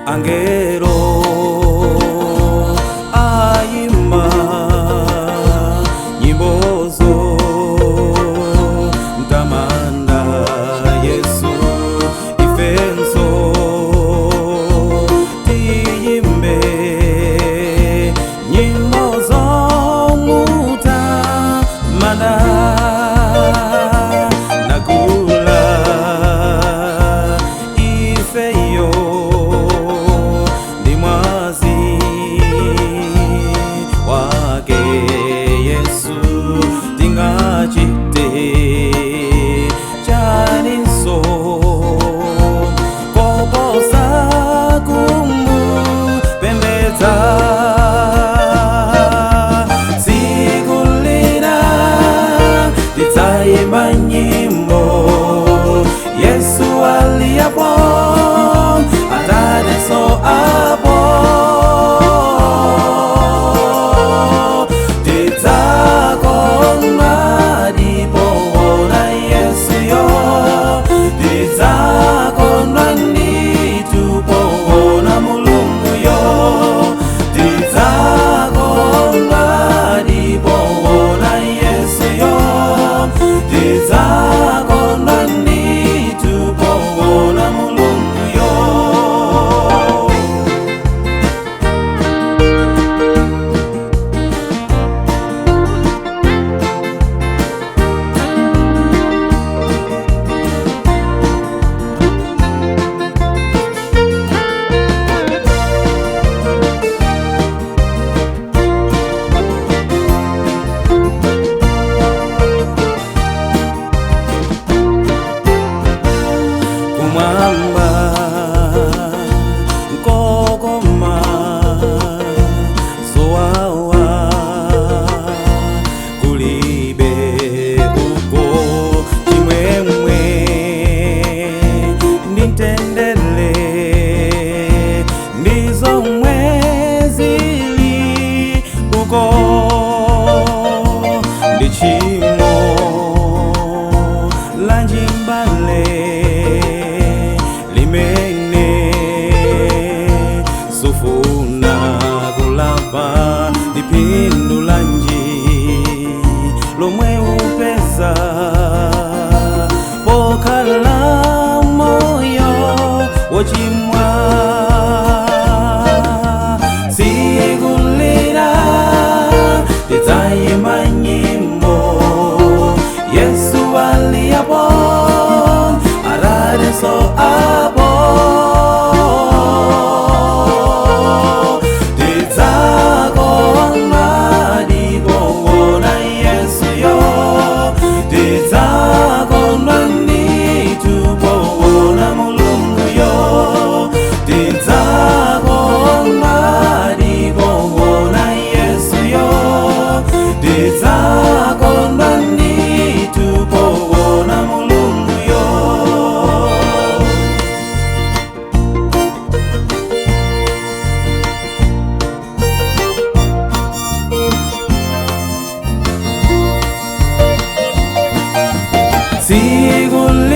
Angelo aimba nyimbo zo mtamanda Yesu ifenso tiyimbe nyimbo zo mutamanda nagula ifeyo nyimbo Yesu aliapo atadeso apo titakonwa dipo na Yesu yo titakonwa nitupo na Mulungu yo titakonwa dipo na Yesu yo titakonwa nitupo na Mulungu yo. Kumamba nkokoma soawa kulibe uko chimwemwe nitendele ndizo mwezili uko ndichimo lanjimbale sufuna kulapa dipindu lanji lomwe upeza pokala moyo wochimwa sigulira titayimba nyimbo Yesu aliapo aradeso apo sigul